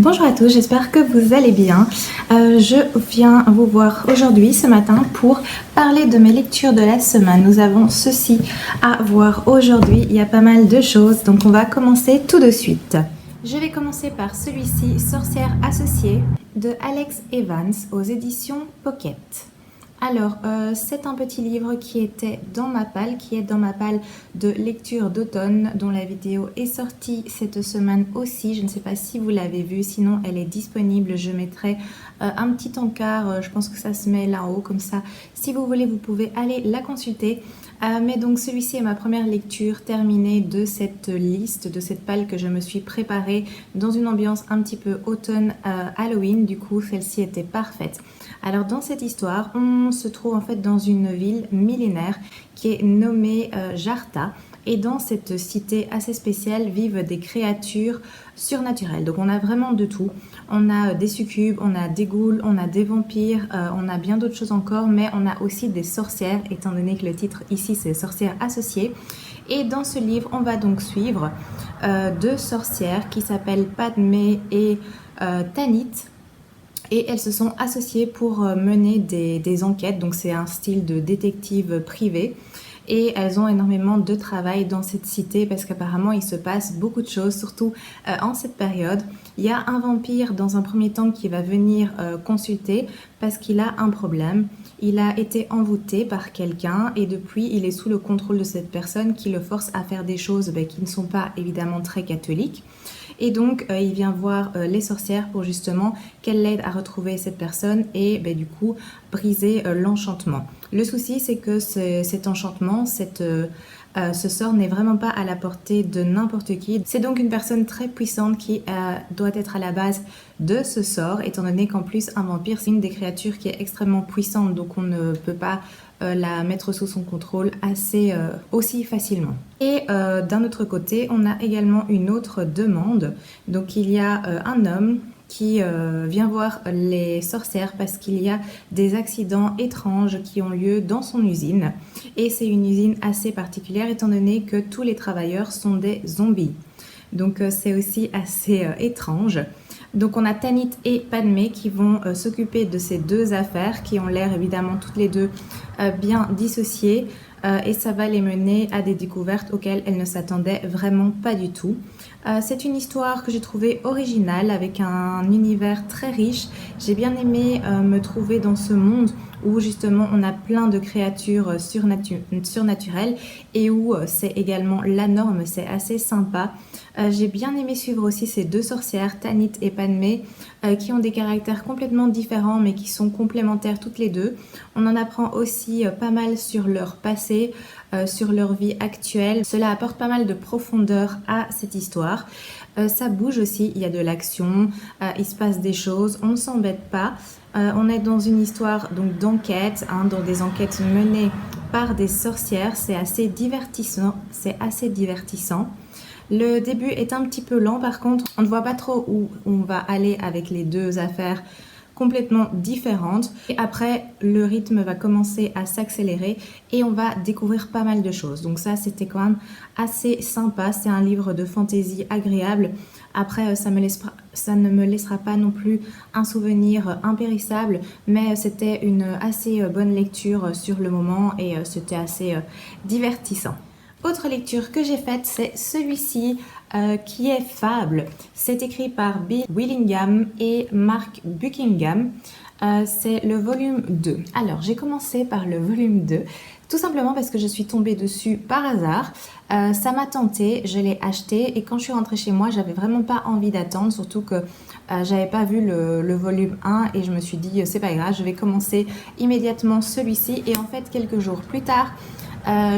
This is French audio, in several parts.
Bonjour à tous, j'espère que vous allez bien. Je viens vous voir aujourd'hui, ce matin, pour parler de mes lectures de la semaine. Nous avons ceci à voir aujourd'hui, il y a pas mal de choses, donc on va commencer tout de suite. Je vais commencer par celui-ci, Sorcière associée, de Alex Evans, aux éditions Pocket. Alors, c'est un petit livre qui était dans ma palle, qui est dans ma palle de lecture d'automne, dont la vidéo est sortie cette semaine aussi. Je ne sais pas si vous l'avez vue, sinon elle est disponible. Je mettrai un petit encart, je pense que ça se met là-haut, comme ça. Si vous voulez, vous pouvez aller la consulter. Mais donc celui-ci est ma première lecture terminée de cette liste, de cette palle que je me suis préparée dans une ambiance un petit peu automne Halloween. Du coup, celle-ci était parfaite. Alors dans cette histoire, on se trouve en fait dans une ville millénaire qui est nommée Jarta. Et dans cette cité assez spéciale vivent des créatures surnaturelles. Donc on a vraiment de tout. On a des succubes, on a des ghouls, on a des vampires, on a bien d'autres choses encore, mais on a aussi des sorcières, étant donné que le titre ici c'est Sorcières associées. Et dans ce livre, on va donc suivre deux sorcières qui s'appellent Padmé et Tanit. Et elles se sont associées pour mener des enquêtes, donc c'est un style de détective privé. Et elles ont énormément de travail dans cette cité parce qu'apparemment il se passe beaucoup de choses, surtout en cette période. Il y a un vampire dans un premier temps qui va venir consulter parce qu'il a un problème. Il a été envoûté par quelqu'un et depuis il est sous le contrôle de cette personne qui le force à faire des choses qui ne sont pas évidemment très catholiques. Et donc, il vient voir les sorcières pour justement qu'elles l'aident à retrouver cette personne et du coup briser l'enchantement. Le souci, c'est que cet enchantement, ce sort n'est vraiment pas à la portée de n'importe qui. C'est donc une personne très puissante qui doit être à la base de ce sort, étant donné qu'en plus, un vampire, c'est une des créatures qui est extrêmement puissante, donc on ne peut pas la mettre sous son contrôle aussi facilement. Et d'un autre côté, on a également une autre demande. Donc il y a un homme qui vient voir les sorcières parce qu'il y a des accidents étranges qui ont lieu dans son usine. Et c'est une usine assez particulière étant donné que tous les travailleurs sont des zombies. Donc c'est aussi assez étrange. Donc on a Tanit et Padmé qui vont s'occuper de ces deux affaires qui ont l'air évidemment toutes les deux bien dissociées et ça va les mener à des découvertes auxquelles elles ne s'attendaient vraiment pas du tout. C'est une histoire que j'ai trouvée originale avec un univers très riche. J'ai bien aimé me trouver dans ce monde où justement on a plein de créatures surnaturelles et où c'est également la norme, c'est assez sympa. J'ai bien aimé suivre aussi ces deux sorcières, Tanit et Padmé, qui ont des caractères complètement différents mais qui sont complémentaires toutes les deux. On en apprend aussi pas mal sur leur passé, sur leur vie actuelle. Cela apporte pas mal de profondeur à cette histoire. Ça bouge aussi, il y a de l'action, il se passe des choses, on ne s'embête pas. On est dans une histoire donc d'enquête, dans des enquêtes menées par des sorcières. C'est assez divertissant, Le début est un petit peu lent par contre, on ne voit pas trop où on va aller avec les deux affaires complètement différentes. Et après, le rythme va commencer à s'accélérer et on va découvrir pas mal de choses. Donc ça, c'était quand même assez sympa. C'est un livre de fantaisie agréable. Après, ça ne me laissera pas non plus un souvenir impérissable, mais c'était une assez bonne lecture sur le moment et c'était assez divertissant. Autre lecture que j'ai faite, c'est celui-ci qui est Fable. C'est écrit par Bill Willingham et Mark Buckingham. C'est le volume 2. Alors, j'ai commencé par le volume 2, tout simplement parce que je suis tombée dessus par hasard. Ça m'a tenté, je l'ai acheté et quand je suis rentrée chez moi, j'avais vraiment pas envie d'attendre, surtout que j'avais pas vu le volume 1 et je me suis dit c'est pas grave, je vais commencer immédiatement celui-ci et en fait quelques jours plus tard,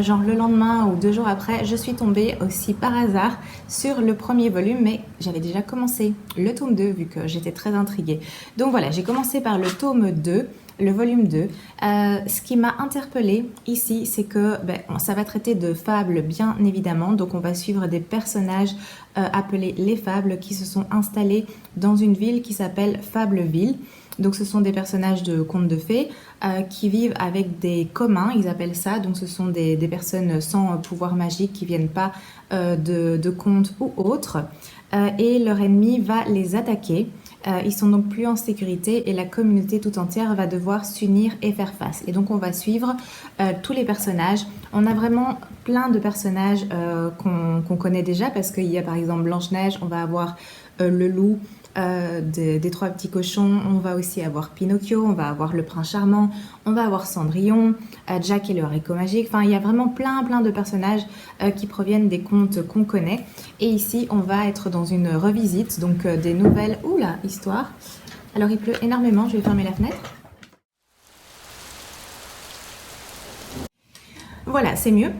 genre le lendemain ou 2 jours après, je suis tombée aussi par hasard sur le premier volume, mais j'avais déjà commencé le tome 2 vu que j'étais très intriguée. Donc voilà, j'ai commencé par le tome 2, le volume 2. Ce qui m'a interpellée ici, c'est que ça va traiter de fables bien évidemment, donc on va suivre des personnages appelés les fables qui se sont installés dans une ville qui s'appelle Fableville. Donc ce sont des personnages de contes de fées qui vivent avec des communs, ils appellent ça. Donc ce sont des personnes sans pouvoir magique qui viennent pas de contes ou autres. et leur ennemi va les attaquer. Ils sont donc plus en sécurité et la communauté tout entière va devoir s'unir et faire face. Et donc on va suivre tous les personnages. On a vraiment plein de personnages qu'on connaît déjà parce qu'il y a par exemple Blanche-Neige, on va avoir le loup, des trois petits cochons, on va aussi avoir Pinocchio, on va avoir le prince charmant, on va avoir Cendrillon, Jack et le haricot magique. Enfin, il y a vraiment plein de personnages qui proviennent des contes qu'on connaît. Et ici, on va être dans une revisite, donc des nouvelles histoires. Alors, il pleut énormément, je vais fermer la fenêtre. Voilà, c'est mieux.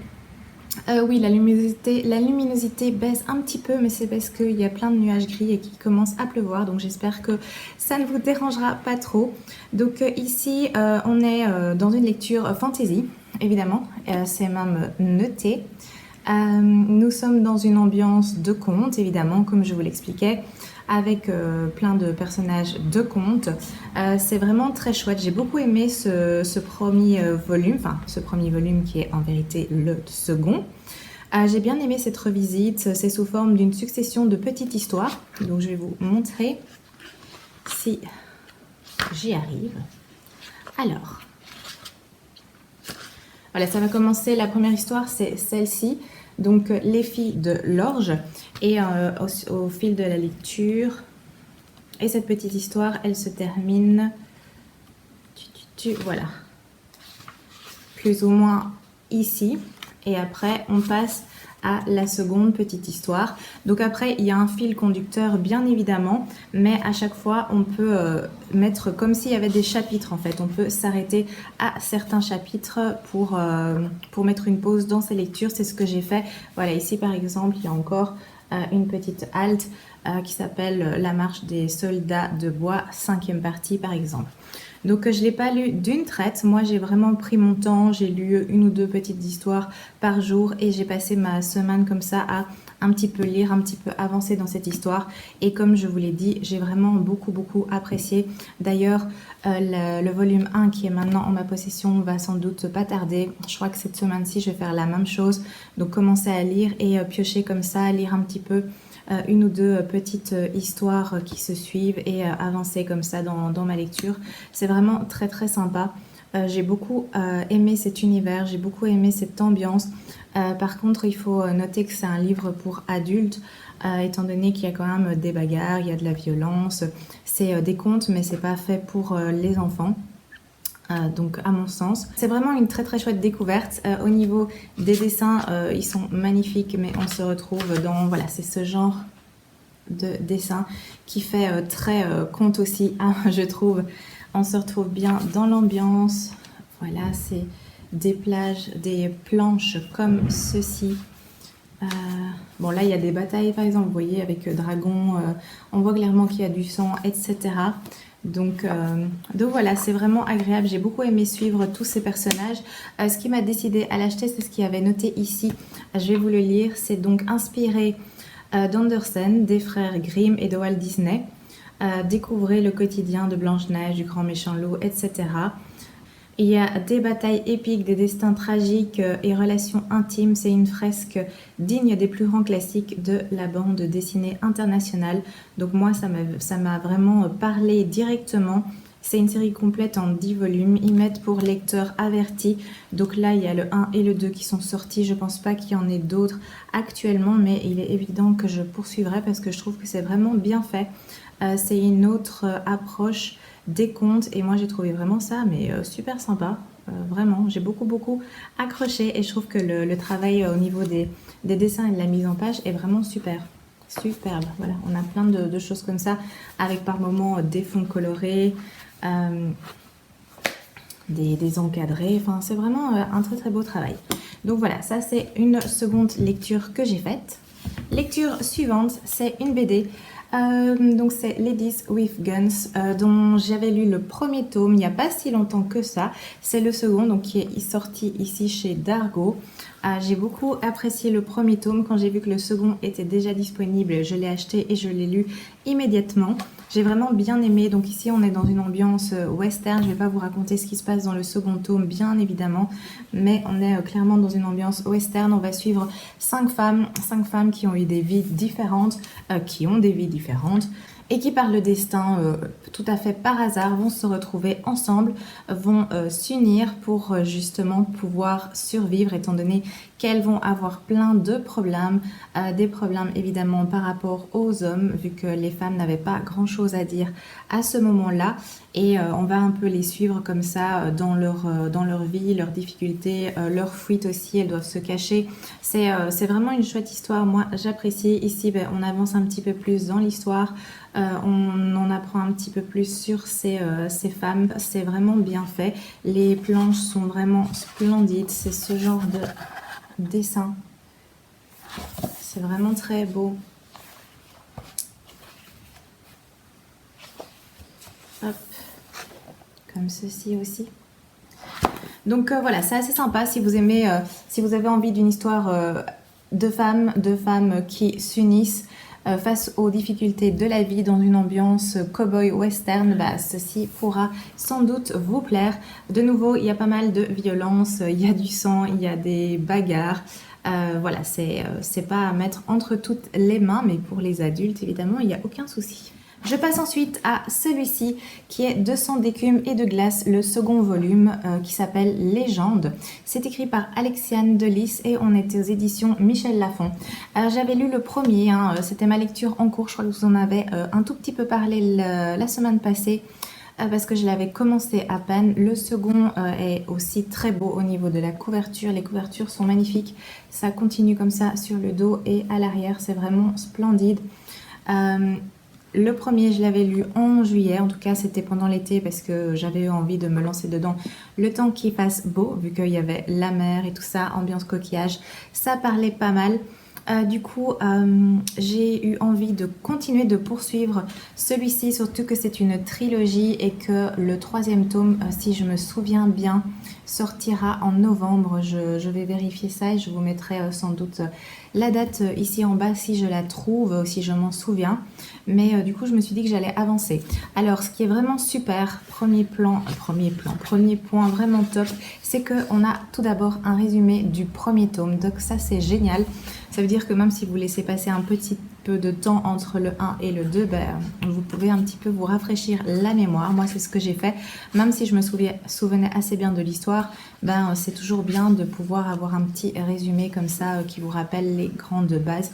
Oui, la luminosité baisse un petit peu, mais c'est parce qu'il y a plein de nuages gris et qu'il commence à pleuvoir, donc j'espère que ça ne vous dérangera pas trop. Donc ici, on est dans une lecture fantasy, évidemment, c'est même noté. Nous sommes dans une ambiance de conte, évidemment, comme je vous l'expliquais, avec plein de personnages de contes. C'est vraiment très chouette. J'ai beaucoup aimé ce premier volume, enfin ce premier volume qui est en vérité le second. J'ai bien aimé cette revisite. C'est sous forme d'une succession de petites histoires. Donc je vais vous montrer si j'y arrive. Alors, voilà, ça va commencer. La première histoire, c'est celle-ci. Donc, les filles de l'orge. Et au fil de la lecture, et cette petite histoire, elle se termine, voilà, plus ou moins ici. Et après, on passe à la seconde petite histoire. Donc après, il y a un fil conducteur, bien évidemment, mais à chaque fois, on peut mettre comme s'il y avait des chapitres, en fait. On peut s'arrêter à certains chapitres pour mettre une pause dans ces lectures. C'est ce que j'ai fait. Voilà, ici, par exemple, il y a encore une petite halte qui s'appelle La marche des soldats de bois, 5e partie, par exemple. Donc je ne l'ai pas lu d'une traite, moi j'ai vraiment pris mon temps, j'ai lu une ou deux petites histoires par jour et j'ai passé ma semaine comme ça à un petit peu lire, un petit peu avancer dans cette histoire. Et comme je vous l'ai dit, j'ai vraiment beaucoup apprécié. D'ailleurs, le volume 1 qui est maintenant en ma possession va sans doute pas tarder. Je crois que cette semaine-ci, je vais faire la même chose. Donc commencer à lire et piocher comme ça, lire un petit peu une ou deux petites histoires qui se suivent et avancer comme ça dans ma lecture. C'est vraiment très sympa. J'ai beaucoup aimé cet univers, j'ai beaucoup aimé cette ambiance. Par contre, il faut noter que c'est un livre pour adultes, étant donné qu'il y a quand même des bagarres, il y a de la violence. C'est des contes, mais c'est pas fait pour les enfants. Donc à mon sens, c'est vraiment une très chouette découverte. Au niveau des dessins, ils sont magnifiques, mais on se retrouve dans, voilà, c'est ce genre de dessin qui fait très conte aussi, hein, je trouve. On se retrouve bien dans l'ambiance. Voilà, c'est des plages, des planches comme ceci. Bon, là il y a des batailles par exemple, vous voyez, avec dragon, on voit clairement qu'il y a du sang, etc. Donc voilà, c'est vraiment agréable. J'ai beaucoup aimé suivre tous ces personnages. Ce qui m'a décidé à l'acheter, c'est ce qu'il y avait noté ici. Je vais vous le lire. C'est donc inspiré d'Andersen, des frères Grimm et de Walt Disney. Découvrez le quotidien de Blanche-Neige, du grand méchant loup, etc. Il y a des batailles épiques, des destins tragiques et relations intimes. C'est une fresque digne des plus grands classiques de la bande dessinée internationale. Donc moi, ça m'a vraiment parlé directement. C'est une série complète en 10 volumes. Ils mettent pour lecteurs avertis. Donc là, il y a le 1 et le 2 qui sont sortis. Je pense pas qu'il y en ait d'autres actuellement, mais il est évident que je poursuivrai parce que je trouve que c'est vraiment bien fait. C'est une autre approche des contes et moi j'ai trouvé vraiment ça mais super sympa, vraiment j'ai beaucoup accroché et je trouve que le travail au niveau des dessins et de la mise en page est vraiment superbe. Voilà, on a plein de choses comme ça avec par moments des fonds colorés, des encadrés, enfin c'est vraiment un très beau travail. Donc voilà, ça c'est une seconde lecture que j'ai faite. Lecture suivante, c'est une BD. Donc c'est Ladies with Guns, dont j'avais lu le premier tome il n'y a pas si longtemps que ça. C'est le second, donc qui est sorti ici chez Dargo. J'ai beaucoup apprécié le premier tome. Quand j'ai vu que le second était déjà disponible, je l'ai acheté et je l'ai lu immédiatement. J'ai vraiment bien aimé. Donc ici, on est dans une ambiance western. Je ne vais pas vous raconter ce qui se passe dans le second tome, bien évidemment. Mais on est clairement dans une ambiance western. On va suivre 5 femmes qui ont eu des vies différentes, qui ont des vies différentes. Et qui par le destin, tout à fait par hasard, vont se retrouver ensemble, vont s'unir pour justement pouvoir survivre, étant donné qu'elles vont avoir plein de problèmes, des problèmes évidemment par rapport aux hommes, vu que les femmes n'avaient pas grand-chose à dire à ce moment-là. Et on va un peu les suivre comme ça dans leur vie, leurs difficultés, leurs fuites aussi, elles doivent se cacher. C'est vraiment une chouette histoire, moi j'apprécie. Ici, on avance un petit peu plus dans l'histoire. On en apprend un petit peu plus sur ces femmes. C'est vraiment bien fait. Les planches sont vraiment splendides. C'est ce genre de dessin. C'est vraiment très beau. Hop. Comme ceci aussi. Donc voilà, c'est assez sympa si vous aimez, si vous avez envie d'une histoire de femmes qui s'unissent face aux difficultés de la vie dans une ambiance cowboy western, ceci pourra sans doute vous plaire. De nouveau, il y a pas mal de violence, il y a du sang, il y a des bagarres. Voilà, c'est pas à mettre entre toutes les mains, mais pour les adultes, évidemment, il n'y a aucun souci. Je passe ensuite à celui-ci qui est 200 d'écume et de glace, le second volume qui s'appelle Légende. C'est écrit par Alexiane Delis et on était aux éditions Michel Lafon. J'avais lu le premier, c'était ma lecture en cours, je crois que vous en avez un tout petit peu parlé la semaine passée. Parce que je l'avais commencé à peine. Le second est aussi très beau au niveau de la couverture. Les couvertures sont magnifiques. Ça continue comme ça sur le dos et à l'arrière. C'est vraiment splendide. Le premier, je l'avais lu en juillet, en tout cas c'était pendant l'été parce que j'avais eu envie de me lancer dedans le temps qu'il fasse beau, vu qu'il y avait la mer et tout ça, ambiance coquillage, ça parlait pas mal. Du coup, j'ai eu envie de continuer de poursuivre celui-ci, surtout que c'est une trilogie et que le troisième tome, si je me souviens bien, sortira en novembre. Je vais vérifier ça et je vous mettrai sans doute la date ici en bas si je la trouve, si je m'en souviens. Mais du coup, je me suis dit que j'allais avancer. Alors, ce qui est vraiment super, premier point vraiment top, c'est qu'on a tout d'abord un résumé du premier tome. Donc ça, c'est génial. Ça veut dire que même si vous laissez passer un petit peu de temps entre le 1 et le 2, vous pouvez un petit peu vous rafraîchir la mémoire. Moi, c'est ce que j'ai fait. Même si je me souvenais assez bien de l'histoire, c'est toujours bien de pouvoir avoir un petit résumé comme ça qui vous rappelle les grandes bases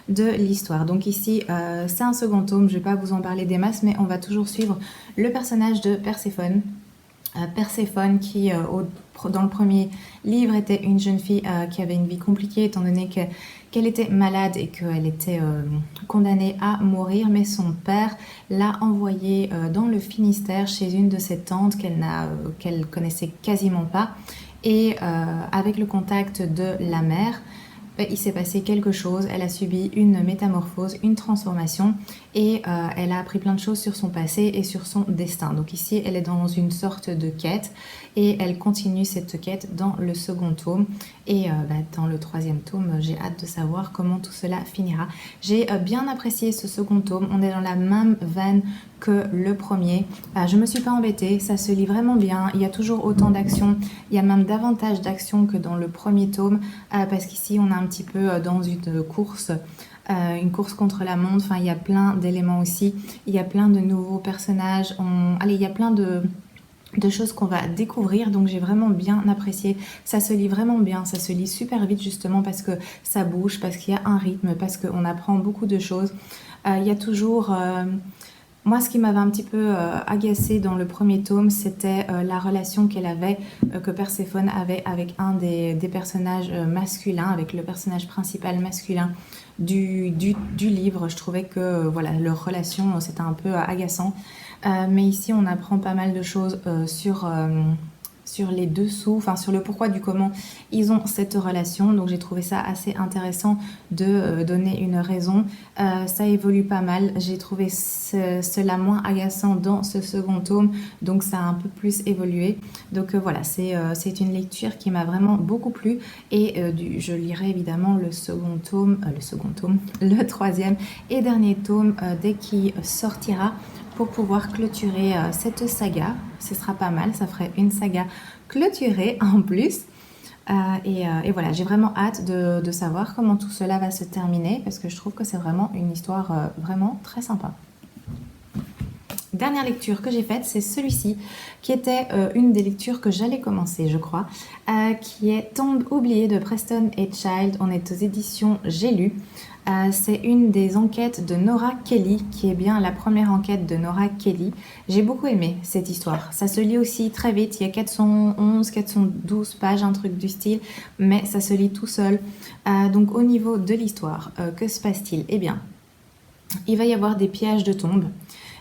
de l'histoire. Donc ici, c'est un second tome. Je ne vais pas vous en parler des masses, mais on va toujours suivre le personnage de Perséphone. Perséphone qui, dans le premier livre, était une jeune fille qui avait une vie compliquée étant donné qu'elle était malade et qu'elle était condamnée à mourir, mais son père l'a envoyée dans le Finistère chez une de ses tantes qu'elle connaissait quasiment pas. Et avec le contact de la mère, il s'est passé quelque chose, elle a subi une métamorphose, une transformation et elle a appris plein de choses sur son passé et sur son destin. Donc ici, elle est dans une sorte de quête et elle continue cette quête dans le second tome. Et dans le troisième tome, j'ai hâte de savoir comment tout cela finira. J'ai bien apprécié ce second tome, on est dans la même veine que le premier. Je me suis pas embêtée, ça se lit vraiment bien, il y a toujours autant d'action, il y a même davantage d'action que dans le premier tome, parce qu'ici on est un petit peu dans une course contre la montre, enfin il y a plein d'éléments aussi, il y a plein de nouveaux personnages, il y a plein de choses qu'on va découvrir, donc j'ai vraiment bien apprécié. Ça se lit vraiment bien, ça se lit super vite justement parce que ça bouge, parce qu'il y a un rythme, parce qu'on apprend beaucoup de choses. Il y a toujours... Moi, ce qui m'avait un petit peu agacée dans le premier tome, c'était la relation que Perséphone avait avec un des personnages masculins, avec le personnage principal masculin du livre. Je trouvais que leur relation, c'était un peu agaçant. Mais ici, on apprend pas mal de choses sur sur les dessous, enfin sur le pourquoi du comment ils ont cette relation. Donc j'ai trouvé ça assez intéressant de donner une raison. Ça évolue pas mal. J'ai trouvé cela moins agaçant dans ce second tome, donc ça a un peu plus évolué. Donc voilà, c'est une lecture qui m'a vraiment beaucoup plu et je lirai évidemment le troisième et dernier tome dès qu'il sortira, pour pouvoir clôturer cette saga. Ce sera pas mal, ça ferait une saga clôturée en plus. Et voilà, j'ai vraiment hâte de savoir comment tout cela va se terminer, parce que je trouve que c'est vraiment une histoire vraiment très sympa. Dernière lecture que j'ai faite, c'est celui-ci, qui était une des lectures que j'allais commencer, je crois, qui est Tombe oubliée de Preston et Child. On est aux éditions J'ai lu. C'est une des enquêtes de Nora Kelly, qui est bien la première enquête de Nora Kelly. J'ai beaucoup aimé cette histoire. Ça se lit aussi très vite, il y a 411, 412 pages, un truc du style, mais ça se lit tout seul. Donc au niveau de l'histoire, que se passe-t-il? Eh bien, il va y avoir des pièges de tombes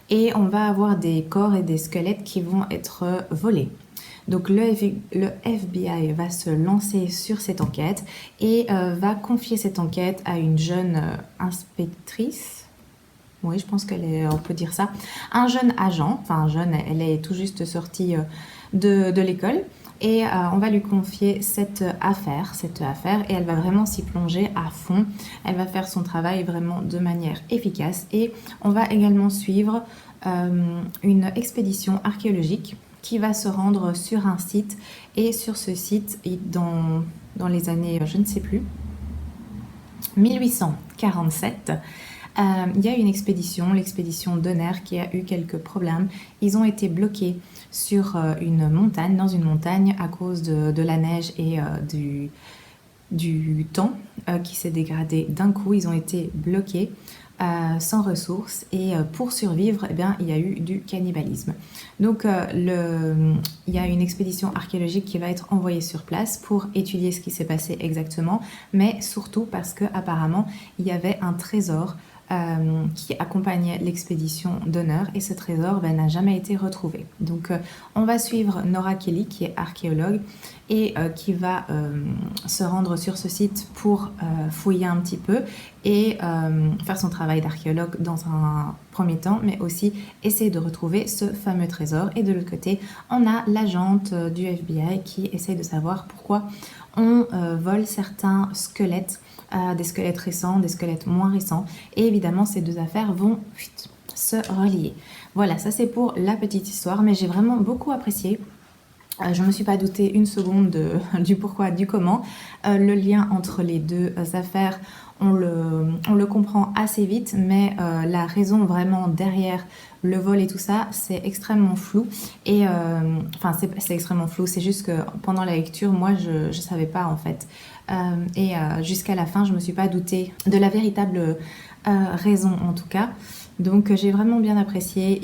et on va avoir des corps et des squelettes qui vont être volés. Donc le FBI va se lancer sur cette enquête et va confier cette enquête à une jeune inspectrice. Oui, je pense on peut dire ça. Un jeune agent, enfin jeune, elle est tout juste sortie de l'école. Et on va lui confier cette affaire, et elle va vraiment s'y plonger à fond. Elle va faire son travail vraiment de manière efficace. Et on va également suivre une expédition archéologique qui va se rendre sur un site. Et sur ce site, dans les années, je ne sais plus, 1847, il y a une expédition, l'expédition Donner, qui a eu quelques problèmes. Ils ont été bloqués sur une montagne, dans une montagne, à cause de la neige et du temps qui s'est dégradé d'un coup. Ils ont été bloqués sans ressources et pour survivre, eh bien, il y a eu du cannibalisme. Donc il y a une expédition archéologique qui va être envoyée sur place pour étudier ce qui s'est passé exactement, mais surtout parce qu'apparemment il y avait un trésor qui accompagnait l'expédition Donner, et ce trésor n'a jamais été retrouvé. Donc on va suivre Nora Kelly, qui est archéologue et qui va se rendre sur ce site pour fouiller un petit peu et faire son travail d'archéologue dans un premier temps, mais aussi essayer de retrouver ce fameux trésor. Et de l'autre côté, on a l'agente du FBI qui essaye de savoir pourquoi on vole certains squelettes, des squelettes récents, des squelettes moins récents. Et évidemment, ces deux affaires vont se relier. Voilà, ça c'est pour la petite histoire, mais j'ai vraiment beaucoup apprécié. Je ne me suis pas doutée une seconde du pourquoi, du comment. Le lien entre les deux affaires, on le comprend assez vite, mais la raison vraiment derrière le vol et tout ça, c'est extrêmement flou. Et enfin, c'est extrêmement flou, c'est juste que pendant la lecture, moi, je ne savais pas en fait. Et jusqu'à la fin, je ne me suis pas doutée de la véritable raison en tout cas. Donc j'ai vraiment bien apprécié.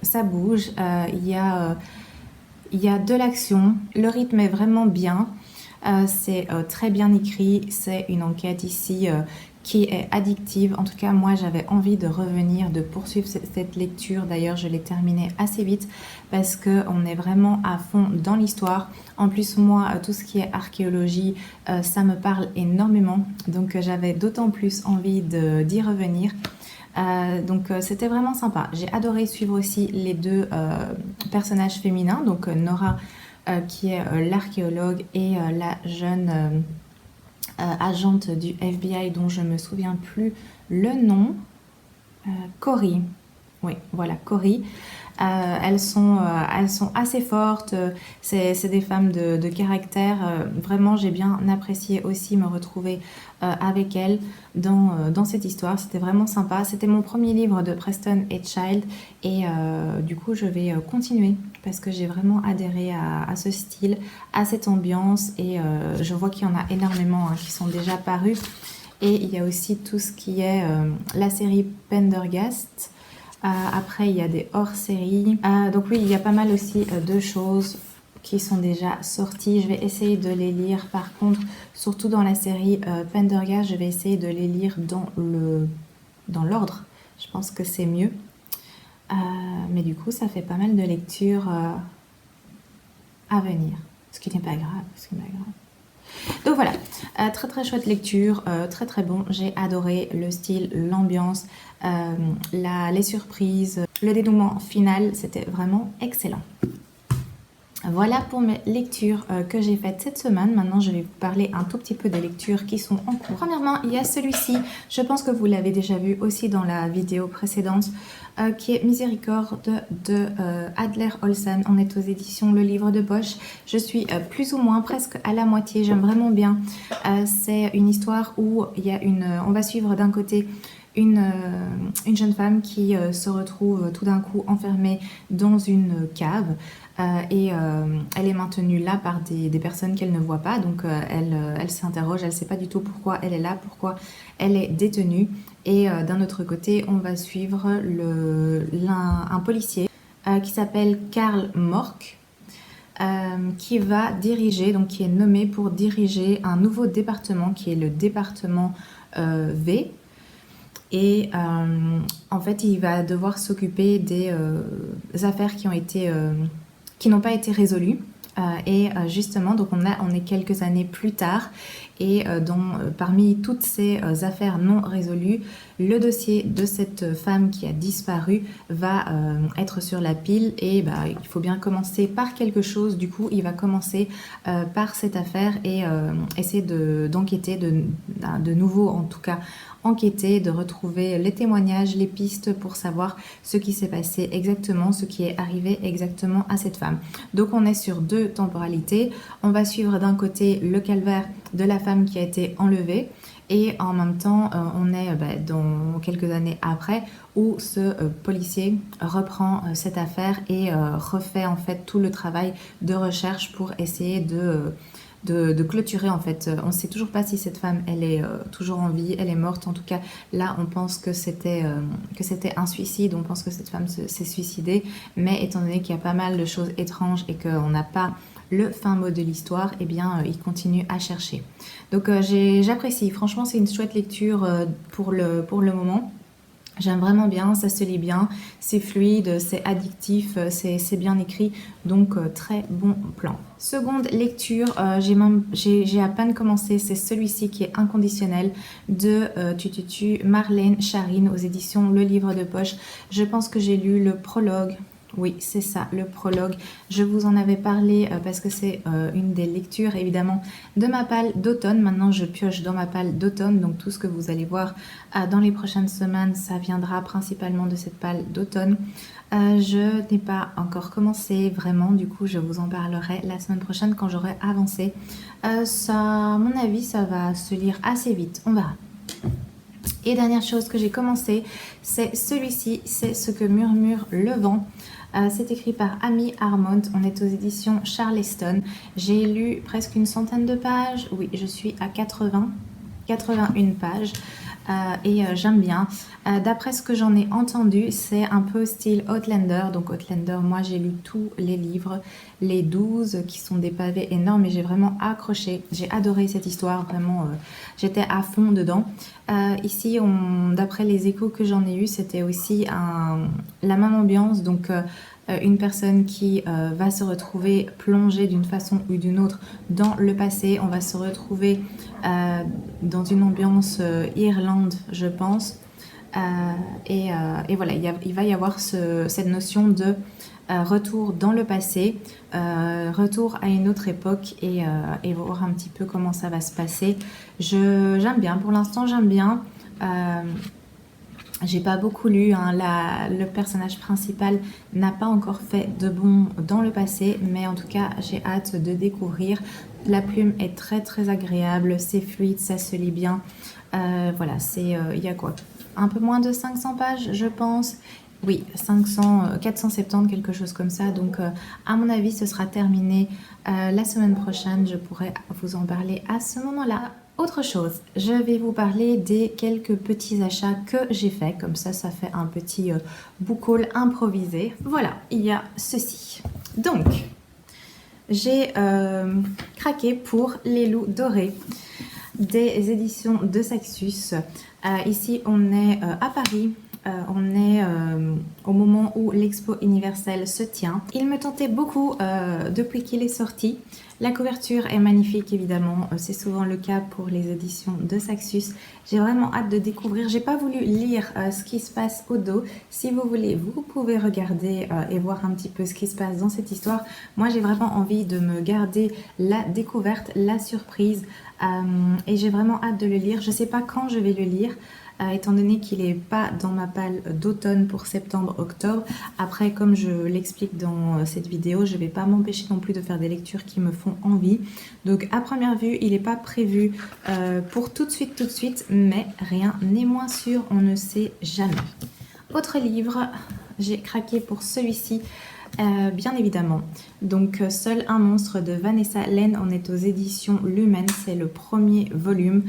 Ça bouge, il y a de l'action, le rythme est vraiment bien, c'est très bien écrit, c'est une enquête ici qui est addictive. En tout cas, moi j'avais envie de revenir, de poursuivre cette lecture. D'ailleurs, je l'ai terminée assez vite parce qu'on est vraiment à fond dans l'histoire. En plus, moi, tout ce qui est archéologie, ça me parle énormément. Donc j'avais d'autant plus envie d'y revenir. Donc c'était vraiment sympa. J'ai adoré suivre aussi les deux personnages féminins, donc Nora qui est l'archéologue et la jeune agente du FBI dont je me souviens plus le nom, Cory. Oui, voilà, Cory. Elles sont assez fortes, c'est des femmes de caractère. Vraiment, j'ai bien apprécié aussi me retrouver avec elles dans cette histoire. C'était vraiment sympa. C'était mon premier livre de Preston et Child et du coup, je vais continuer parce que j'ai vraiment adhéré à ce style, à cette ambiance et je vois qu'il y en a énormément qui sont déjà parus. Et il y a aussi tout ce qui est la série Pendergast. Après, il y a des hors-séries. Donc oui, il y a pas mal aussi de choses qui sont déjà sorties. Je vais essayer de les lire. Par contre, surtout dans la série Pendergast, je vais essayer de les lire dans l'ordre. Je pense que c'est mieux. Mais du coup, ça fait pas mal de lectures à venir. Ce qui n'est pas grave, ce qui n'est pas grave. Donc voilà, très très chouette lecture, très très bon. J'ai adoré le style, l'ambiance, les surprises, le dénouement final, c'était vraiment excellent. Voilà pour mes lectures que j'ai faites cette semaine. Maintenant, je vais vous parler un tout petit peu des lectures qui sont en cours. Premièrement, il y a celui-ci. Je pense que vous l'avez déjà vu aussi dans la vidéo précédente, qui est Miséricorde de Adler Olsen. On est aux éditions Le Livre de Poche. Je suis plus ou moins presque à la moitié. J'aime vraiment bien. C'est une histoire où il y a on va suivre d'un côté une jeune femme qui se retrouve tout d'un coup enfermée dans une cave. Elle est maintenue là par des personnes qu'elle ne voit pas, donc elle s'interroge, elle ne sait pas du tout pourquoi elle est là, pourquoi elle est détenue. Et d'un autre côté, on va suivre un policier qui s'appelle Karl Mork, qui va diriger, donc qui est nommé pour diriger un nouveau département qui est le département V. Et en fait, il va devoir s'occuper des affaires qui n'ont pas été résolues. Justement, donc on est quelques années plus tard et parmi toutes ces affaires non résolues, le dossier de cette femme qui a disparu va être sur la pile et il faut bien commencer par quelque chose. Du coup, il va commencer par cette affaire et essayer d'enquêter de nouveau, en tout cas enquêter, de retrouver les témoignages, les pistes pour savoir ce qui s'est passé exactement, ce qui est arrivé exactement à cette femme. Donc on est sur deux temporalités. On va suivre d'un côté le calvaire de la femme qui a été enlevée et en même temps on est dans quelques années après où ce policier reprend cette affaire et refait en fait tout le travail de recherche pour essayer de clôturer en fait. On ne sait toujours pas si cette femme elle est toujours en vie, elle est morte. En tout cas là on pense que c'était un suicide, on pense que cette femme s'est suicidée, mais étant donné qu'il y a pas mal de choses étranges et qu'on n'a pas le fin mot de l'histoire, eh bien il continue à chercher. Donc j'apprécie, franchement c'est une chouette lecture pour le moment. J'aime vraiment bien, ça se lit bien, c'est fluide, c'est addictif, c'est bien écrit, donc très bon plan. Seconde lecture, j'ai à peine commencé, c'est celui-ci qui est inconditionnel de Marlène Charine aux éditions Le Livre de Poche. Je pense que j'ai lu le prologue. Oui, c'est ça, le prologue. Je vous en avais parlé parce que c'est une des lectures évidemment de ma palle d'automne. Maintenant, je pioche dans ma palle d'automne, donc tout ce que vous allez voir dans les prochaines semaines, ça viendra principalement de cette palle d'automne. Je n'ai pas encore commencé vraiment, du coup, je vous en parlerai la semaine prochaine quand j'aurai avancé. À mon avis, ça va se lire assez vite, on verra. Et dernière chose que j'ai commencé, c'est celui-ci, c'est Ce que murmure le vent. C'est écrit par Amy Armand, on est aux éditions Charleston. J'ai lu presque une centaine de pages, oui je suis à 81 pages et j'aime bien. D'après ce que j'en ai entendu, c'est un peu style Outlander. Donc Outlander, moi j'ai lu tous les livres, les 12 qui sont des pavés énormes et j'ai vraiment accroché. J'ai adoré cette histoire, vraiment j'étais à fond dedans. Ici, d'après les échos que j'en ai eu, c'était aussi la même ambiance, donc une personne qui va se retrouver plongée d'une façon ou d'une autre dans le passé. On va se retrouver dans une ambiance Irlande, je pense. Et voilà, il va y avoir cette notion de retour dans le passé, retour à une autre époque et voir un petit peu comment ça va se passer. J'aime bien, pour l'instant j'aime bien. J'ai pas beaucoup lu, hein. Le personnage principal n'a pas encore fait de bon dans le passé, mais en tout cas j'ai hâte de découvrir. La plume est très très agréable, c'est fluide, ça se lit bien. Voilà, il y a quoi, un peu moins de 500 pages je pense. Oui, 470, quelque chose comme ça. Donc, à mon avis, ce sera terminé la semaine prochaine. Je pourrai vous en parler à ce moment-là. Autre chose, je vais vous parler des quelques petits achats que j'ai faits. Comme ça fait un petit book haul improvisé. Voilà, il y a ceci. Donc, j'ai craqué pour Les Loups Dorés des éditions de Saxus. Ici, on est à Paris. On est au moment où l'Expo universelle se tient. Il me tentait beaucoup depuis qu'il est sorti. La couverture est magnifique évidemment, c'est souvent le cas pour les éditions de Saxus. J'ai vraiment hâte de découvrir. J'ai pas voulu lire ce qui se passe au dos. Si vous voulez, vous pouvez regarder et voir un petit peu ce qui se passe dans cette histoire. Moi j'ai vraiment envie de me garder la découverte, la surprise et j'ai vraiment hâte de le lire. Je sais pas quand je vais le lire. Étant donné qu'il n'est pas dans ma palle d'automne pour septembre-octobre. Après, comme je l'explique dans cette vidéo, je ne vais pas m'empêcher non plus de faire des lectures qui me font envie. Donc à première vue, il n'est pas prévu pour tout de suite, mais rien n'est moins sûr, on ne sait jamais. Autre livre, j'ai craqué pour celui-ci. Bien évidemment. Donc Seul un monstre de Vanessa Len, on est aux éditions Lumen, c'est le premier volume.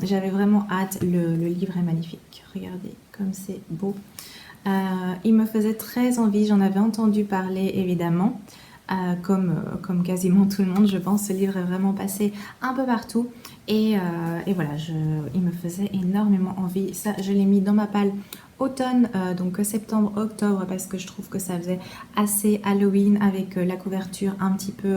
J'avais vraiment hâte, le livre est magnifique, regardez comme c'est beau. Il me faisait très envie, j'en avais entendu parler évidemment. Comme quasiment tout le monde, je pense, ce livre est vraiment passé un peu partout et voilà, il me faisait énormément envie. Ça, je l'ai mis dans ma palle automne, donc septembre-octobre, parce que je trouve que ça faisait assez Halloween avec la couverture un petit peu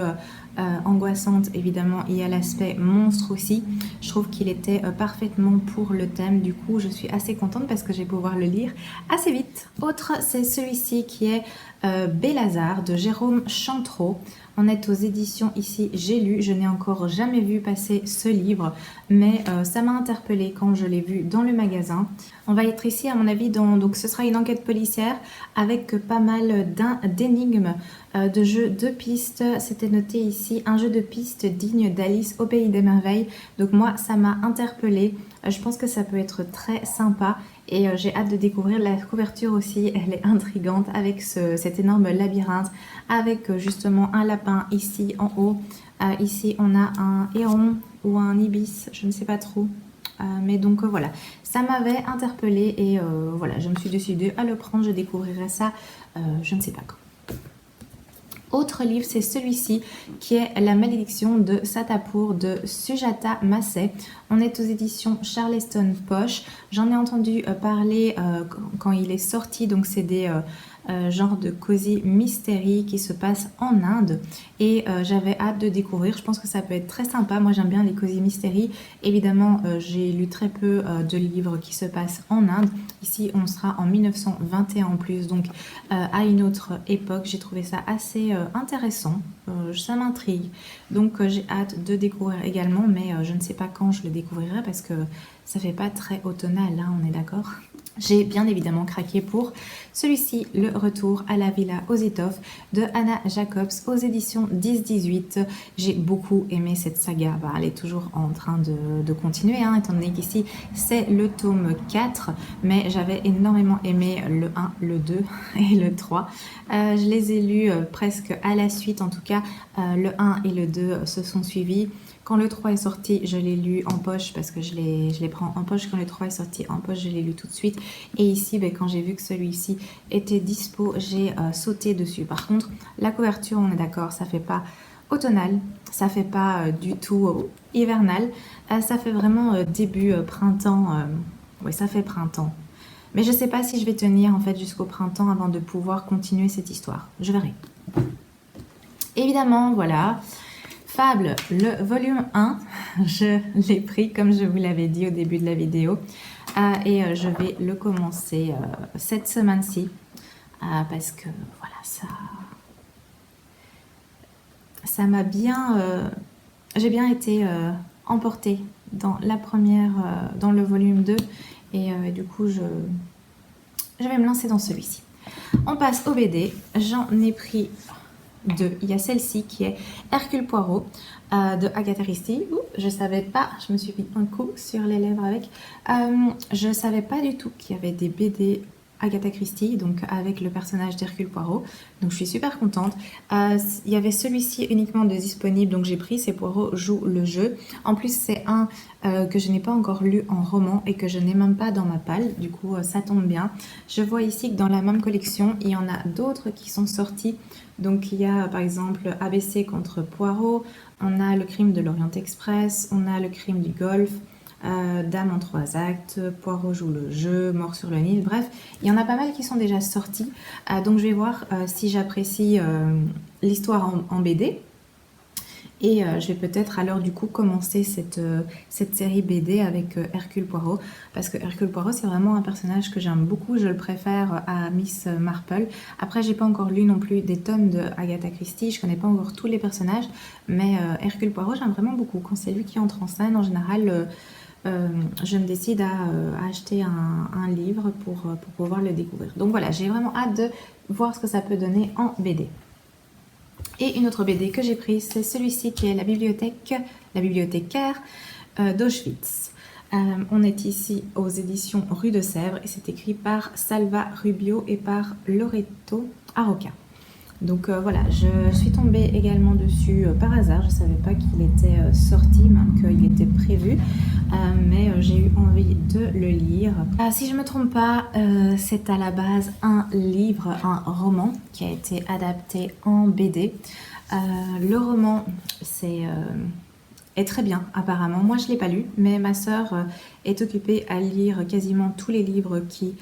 angoissante. Évidemment, il y a l'aspect monstre aussi. Je trouve qu'il était parfaitement pour le thème. Du coup, je suis assez contente parce que je vais pouvoir le lire assez vite. Autre, c'est celui-ci qui est Bélazar de Jérôme Chantreau. On est aux éditions ici J'ai lu. Je n'ai encore jamais vu passer ce livre, mais ça m'a interpellée quand je l'ai vu dans le magasin. On va être ici, à mon avis, donc ce sera une enquête policière avec pas mal d'énigmes, de jeux de pistes. C'était noté ici, un jeu de pistes digne d'Alice au Pays des Merveilles. Donc moi, ça m'a interpellée. Je pense que ça peut être très sympa et j'ai hâte de découvrir. La couverture aussi, elle est intrigante avec cet énorme labyrinthe, avec justement un lapin ici en haut. Ici, on a un héron ou un ibis, je ne sais pas trop. Mais donc voilà, ça m'avait interpellée et voilà, je me suis décidée à le prendre. Je découvrirai ça, je ne sais pas quand. Autre livre, c'est celui-ci qui est La malédiction de Satapur de Sujata Massey. On est aux éditions Charleston Poche. J'en ai entendu parler quand il est sorti, donc c'est des genre de cosy mystery qui se passe en Inde et j'avais hâte de découvrir. Je pense que ça peut être très sympa. Moi j'aime bien les cosy mystery. Évidemment j'ai lu très peu de livres qui se passent en Inde. Ici on sera en 1921 en plus, donc à une autre époque. J'ai trouvé ça assez intéressant, ça m'intrigue, donc j'ai hâte de découvrir également, mais je ne sais pas quand je le découvrirai parce que ça fait pas très automnal là, on est d'accord. J'ai bien évidemment craqué pour celui-ci, Le retour à la Villa Ozitov de Anna Jacobs aux éditions 10-18. J'ai beaucoup aimé cette saga, elle est toujours en train de continuer, étant donné qu'ici c'est le tome 4, mais j'avais énormément aimé le 1, le 2 et le 3. Je les ai lus presque à la suite, en tout cas le 1 et le 2 se sont suivis. Quand le 3 est sorti, je l'ai lu en poche parce que je les prends en poche. Quand le 3 est sorti en poche, je l'ai lu tout de suite. Et ici, quand j'ai vu que celui-ci était dispo, j'ai sauté dessus. Par contre, la couverture, on est d'accord, ça fait pas automnal, ça fait pas du tout hivernal. Ça fait vraiment début printemps. Oui, ça fait printemps. Mais je sais pas si je vais tenir en fait jusqu'au printemps avant de pouvoir continuer cette histoire. Je verrai. Évidemment, voilà. Fable, le volume 1, je l'ai pris comme je vous l'avais dit au début de la vidéo et je vais le commencer cette semaine-ci parce que voilà, ça m'a bien, j'ai bien été emportée dans la première, dans le volume 2 et du coup je vais me lancer dans celui-ci. On passe au BD, j'en ai pris deux. Il y a celle-ci qui est Hercule Poirot de Agatha Christie. Je savais pas, je me suis mis un coup sur les lèvres avec. Je savais pas du tout qu'il y avait des BD Agatha Christie, donc avec le personnage d'Hercule Poirot. Donc je suis super contente. Il y avait celui-ci uniquement de disponible, donc j'ai pris, c'est Poirot joue le jeu. En plus c'est un que je n'ai pas encore lu en roman et que je n'ai même pas dans ma palle, du coup ça tombe bien. Je vois ici que dans la même collection, il y en a d'autres qui sont sortis. Donc il y a par exemple ABC contre Poirot, on a le crime de l'Orient Express, on a le crime du Golfe, Dame en 3 actes, Poirot joue le jeu, Mort sur le Nil, bref, il y en a pas mal qui sont déjà sortis. Donc je vais voir si j'apprécie l'histoire en BD. Et je vais peut-être alors du coup commencer cette série BD avec Hercule Poirot, parce que Hercule Poirot c'est vraiment un personnage que j'aime beaucoup, je le préfère à Miss Marple. Après j'ai pas encore lu non plus des tonnes de Agatha Christie, je connais pas encore tous les personnages, mais Hercule Poirot j'aime vraiment beaucoup. Quand c'est lui qui entre en scène, en général je me décide à acheter un livre pour pouvoir le découvrir. Donc voilà, j'ai vraiment hâte de voir ce que ça peut donner en BD. Et une autre BD que j'ai prise, c'est celui-ci qui est la bibliothécaire d'Auschwitz. On est ici aux éditions Rue de Sèvres et c'est écrit par Salva Rubio et par Loreto Aroca. Donc voilà, je suis tombée également dessus par hasard, je ne savais pas qu'il était sorti, même qu'il était prévu, mais j'ai eu envie de le lire. Si je ne me trompe pas, c'est à la base un livre, un roman qui a été adapté en BD. Le roman est très bien apparemment, moi je ne l'ai pas lu, mais ma sœur est occupée à lire quasiment tous les livres qui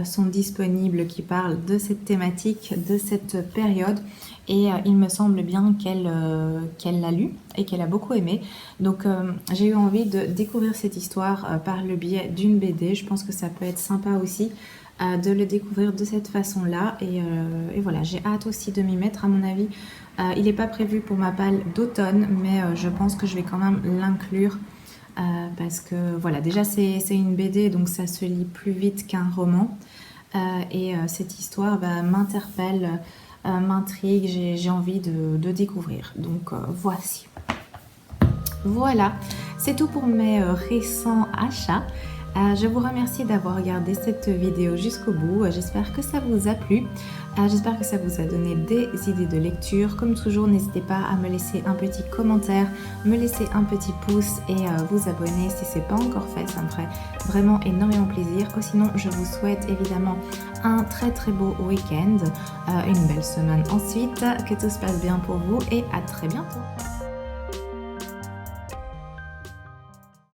sont disponibles, qui parlent de cette thématique, de cette période, et il me semble bien qu'elle l'a lu et qu'elle a beaucoup aimé. Donc j'ai eu envie de découvrir cette histoire par le biais d'une BD. Je pense que ça peut être sympa aussi de le découvrir de cette façon-là, et voilà, j'ai hâte aussi de m'y mettre. À mon avis, il n'est pas prévu pour ma palle d'automne, mais je pense que je vais quand même l'inclure. Parce que voilà, déjà c'est une BD, donc ça se lit plus vite qu'un roman, et cette histoire m'interpelle, m'intrigue, j'ai envie de découvrir. Donc voici. Voilà, c'est tout pour mes récents achats. Je vous remercie d'avoir regardé cette vidéo jusqu'au bout. J'espère que ça vous a plu. J'espère que ça vous a donné des idées de lecture. Comme toujours, n'hésitez pas à me laisser un petit commentaire, me laisser un petit pouce et vous abonner si ce n'est pas encore fait. Ça me ferait vraiment énormément plaisir. Sinon, je vous souhaite évidemment un très très beau week-end, une belle semaine ensuite, que tout se passe bien pour vous et à très bientôt.